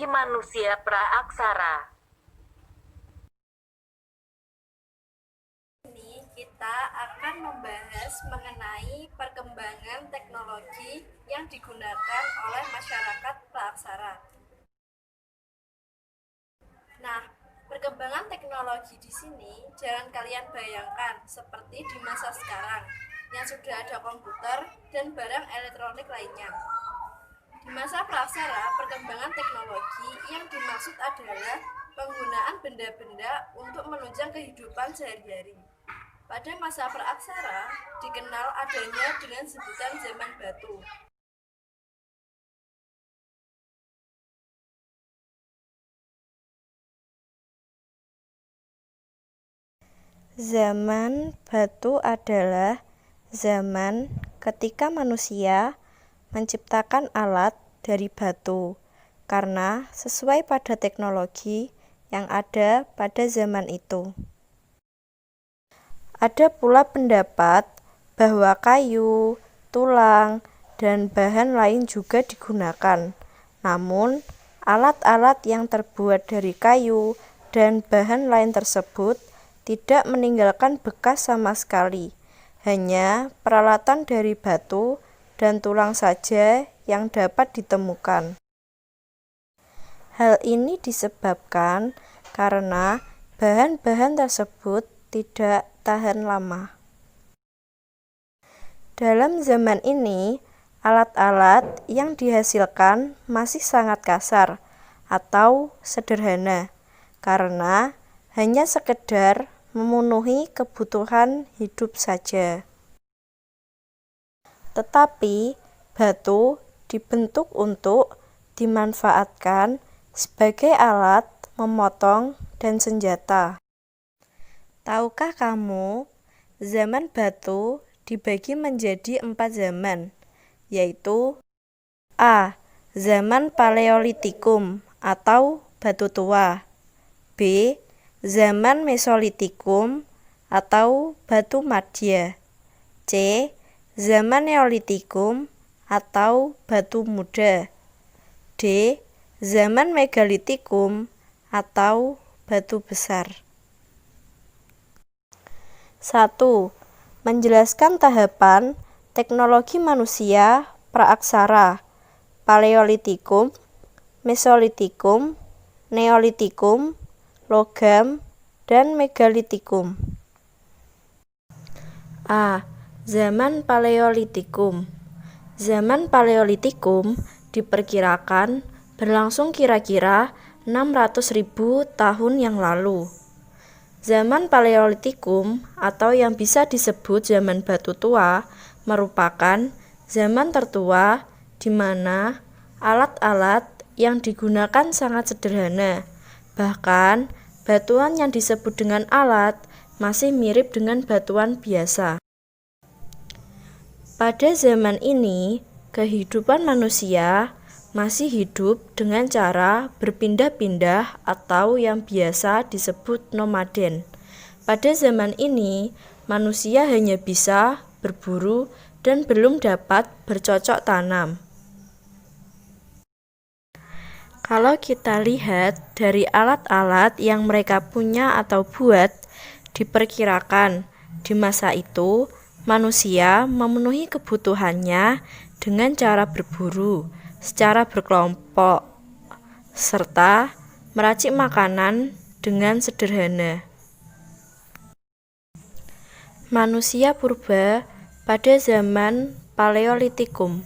teknologi manusia praaksara. Ini kita akan membahas mengenai perkembangan teknologi yang digunakan oleh masyarakat praaksara. Nah, perkembangan teknologi di sini jangan kalian bayangkan seperti di masa sekarang yang sudah ada komputer dan barang elektronik lainnya. Di masa praaksara, perkembangan teknologi yang dimaksud adalah penggunaan benda-benda untuk menunjang kehidupan sehari-hari. Pada masa praaksara, dikenal adanya dengan sebutan zaman batu. Zaman batu adalah zaman ketika manusia menciptakan alat dari batu, karena sesuai pada teknologi yang ada pada zaman itu. Ada pula pendapat bahwa kayu, tulang, dan bahan lain juga digunakan. Namun, alat-alat yang terbuat dari kayu dan bahan lain tersebut tidak meninggalkan bekas sama sekali. Hanya peralatan dari batu dan tulang saja yang dapat ditemukan. Hal ini disebabkan karena bahan-bahan tersebut tidak tahan lama. Dalam zaman ini, alat-alat yang dihasilkan masih sangat kasar atau sederhana karena hanya sekedar memenuhi kebutuhan hidup saja. Tetapi batu dibentuk untuk dimanfaatkan sebagai alat memotong dan senjata. Tahukah kamu, zaman batu dibagi menjadi 4 zaman, yaitu A. Zaman Paleolitikum atau batu tua, B. Zaman Mesolitikum atau batu madya, C. Zaman Neolitikum atau batu muda, D. Zaman Megalitikum atau batu besar. 1. Menjelaskan tahapan teknologi manusia praaksara, Paleolitikum, Mesolitikum, Neolitikum, logam, dan Megalitikum. A. Zaman Paleolitikum. Zaman Paleolitikum diperkirakan berlangsung kira-kira 600.000 tahun yang lalu. Zaman Paleolitikum atau yang bisa disebut zaman batu tua merupakan zaman tertua di mana alat-alat yang digunakan sangat sederhana. Bahkan batuan yang disebut dengan alat masih mirip dengan batuan biasa. Pada zaman ini, kehidupan manusia masih hidup dengan cara berpindah-pindah atau yang biasa disebut nomaden. Pada zaman ini, manusia hanya bisa berburu dan belum dapat bercocok tanam. Kalau kita lihat dari alat-alat yang mereka punya atau buat, diperkirakan di masa itu manusia memenuhi kebutuhannya dengan cara berburu secara berkelompok, serta meracik makanan dengan sederhana. Manusia purba pada zaman Paleolitikum.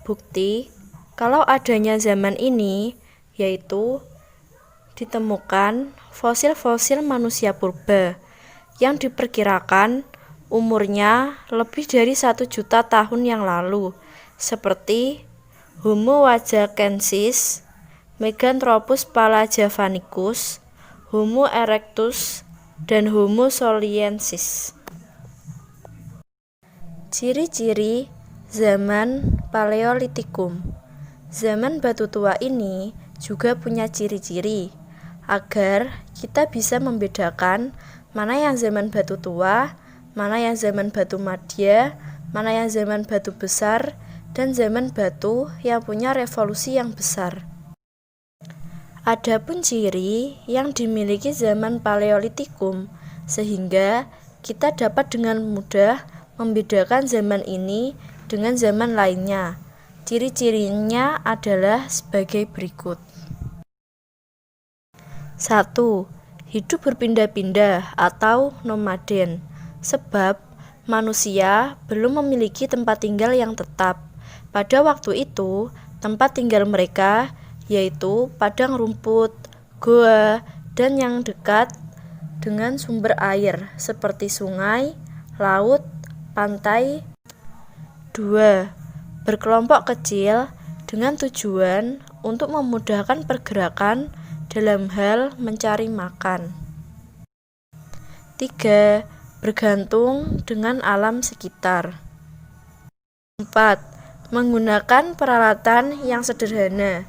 Bukti kalau adanya zaman ini yaitu ditemukan fosil-fosil manusia purba yang diperkirakan umurnya lebih dari 1 juta tahun yang lalu, seperti Homo wajakensis, Meganthropus palajavanicus, Homo erectus, dan Homo soliensis. Ciri-ciri zaman Paleolitikum. Zaman batu tua ini juga punya ciri-ciri agar kita bisa membedakan mana yang zaman batu tua, mana yang zaman batu madya, mana yang zaman batu besar, dan zaman batu yang punya revolusi yang besar. Adapun ciri yang dimiliki zaman Paleolitikum, sehingga kita dapat dengan mudah membedakan zaman ini dengan zaman lainnya. Ciri-cirinya adalah sebagai berikut. 1. Hidup berpindah-pindah atau nomaden. Sebab manusia belum memiliki tempat tinggal yang tetap. Pada waktu itu, tempat tinggal mereka yaitu padang rumput, goa, dan yang dekat dengan sumber air seperti sungai, laut, pantai. 2. Berkelompok kecil dengan tujuan untuk memudahkan pergerakan dalam hal mencari makan. 3. Bergantung dengan alam sekitar. 4. Menggunakan peralatan yang sederhana.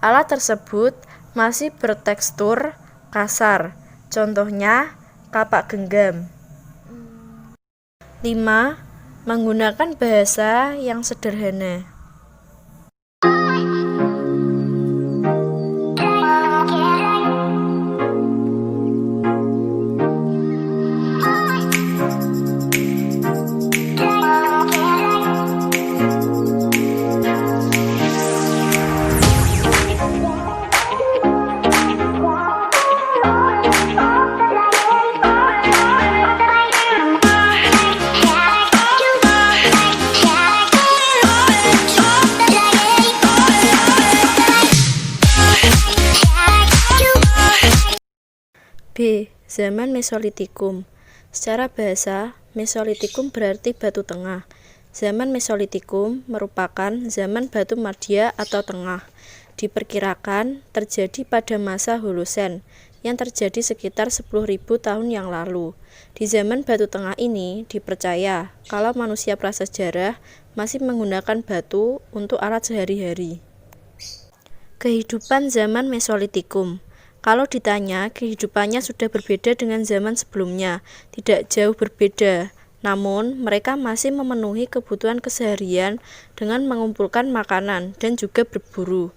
Alat tersebut masih bertekstur kasar, contohnya kapak genggam. 5. Menggunakan bahasa yang sederhana. B. Zaman Mesolitikum. Secara bahasa, Mesolitikum berarti batu tengah. Zaman Mesolitikum merupakan zaman batu madya atau tengah. Diperkirakan terjadi pada masa Holosen yang terjadi sekitar 10.000 tahun yang lalu. Di zaman batu tengah ini dipercaya kalau manusia prasejarah masih menggunakan batu untuk alat sehari-hari. Kehidupan zaman Mesolitikum. Kalau ditanya, kehidupannya sudah berbeda dengan zaman sebelumnya, tidak jauh berbeda. Namun, mereka masih memenuhi kebutuhan keseharian dengan mengumpulkan makanan dan juga berburu.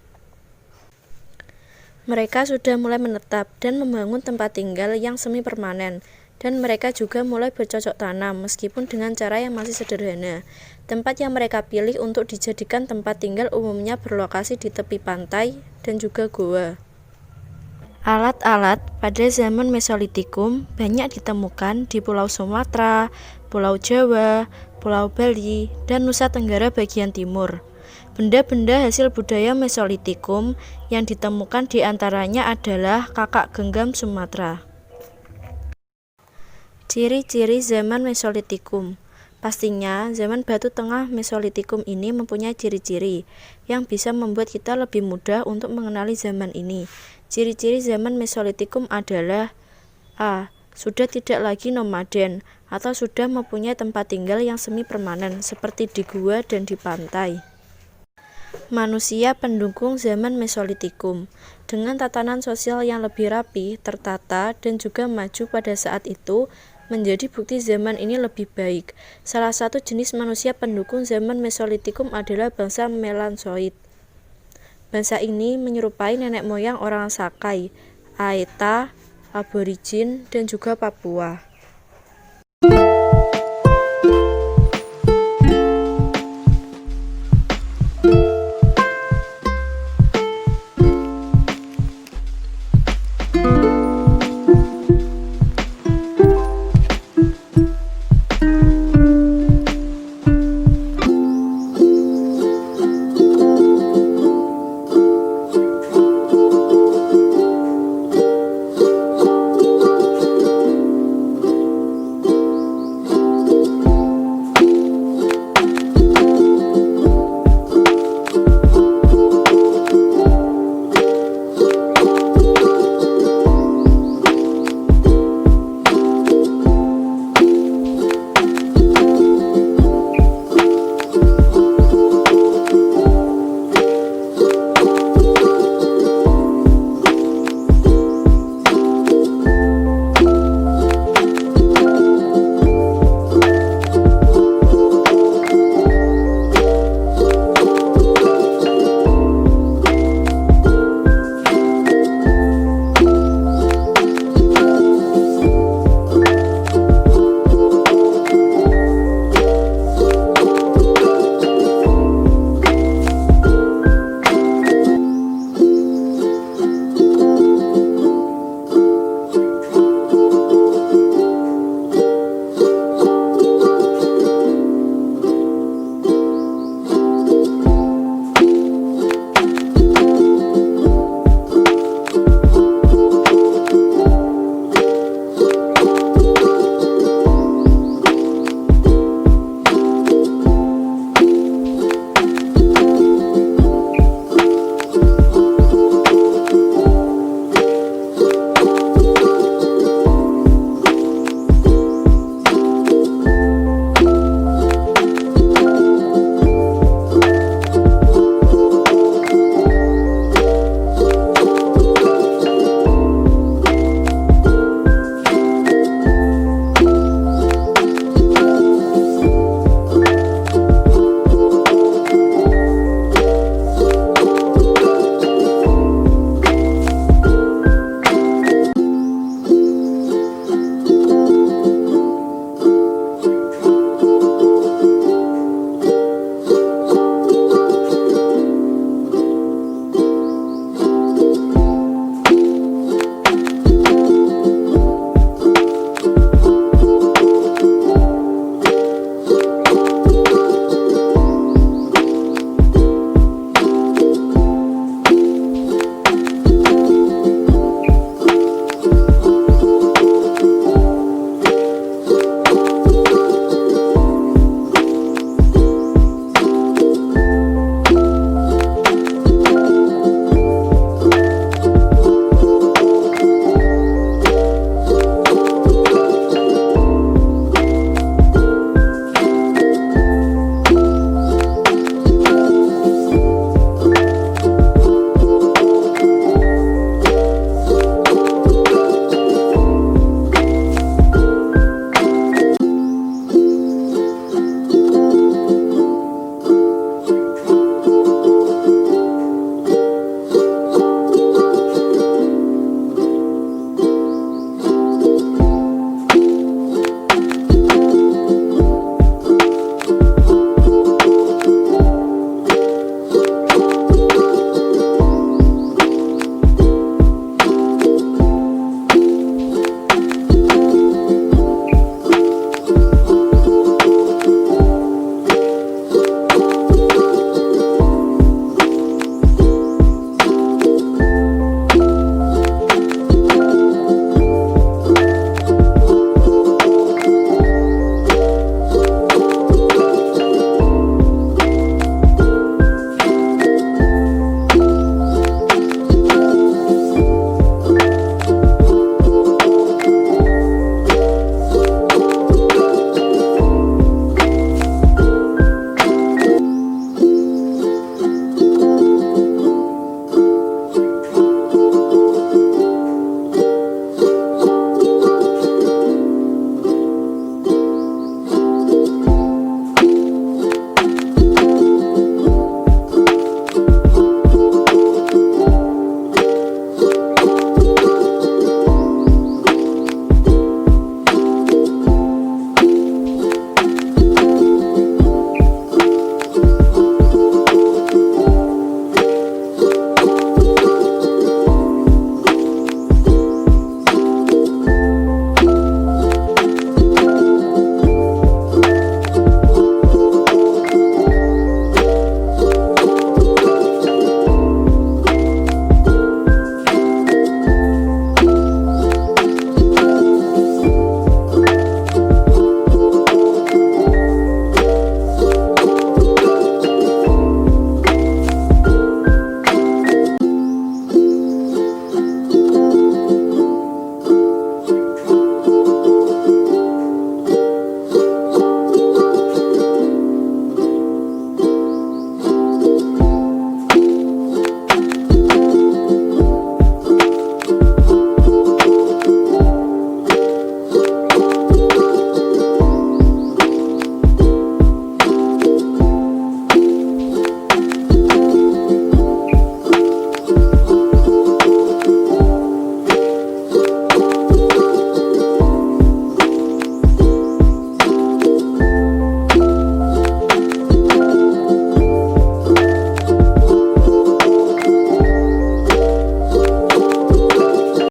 Mereka sudah mulai menetap dan membangun tempat tinggal yang semi permanen, dan mereka juga mulai bercocok tanam meskipun dengan cara yang masih sederhana. Tempat yang mereka pilih untuk dijadikan tempat tinggal umumnya berlokasi di tepi pantai dan juga goa. Alat-alat pada zaman Mesolitikum banyak ditemukan di Pulau Sumatera, Pulau Jawa, Pulau Bali, dan Nusa Tenggara bagian timur. Benda-benda hasil budaya Mesolitikum yang ditemukan diantaranya adalah kakak genggam Sumatera. Ciri-ciri zaman Mesolitikum. Pastinya, zaman batu tengah Mesolitikum ini mempunyai ciri-ciri yang bisa membuat kita lebih mudah untuk mengenali zaman ini. Ciri-ciri zaman Mesolitikum adalah A. Sudah tidak lagi nomaden atau sudah mempunyai tempat tinggal yang semi permanen seperti di gua dan di pantai. Manusia pendukung zaman Mesolitikum dengan tatanan sosial yang lebih rapi, tertata, dan juga maju pada saat itu menjadi bukti zaman ini lebih baik. Salah satu jenis manusia pendukung zaman Mesolitikum adalah bangsa Melansoid. Bangsa ini menyerupai nenek moyang orang Sakai, Aeta, Aborigin, dan juga Papua.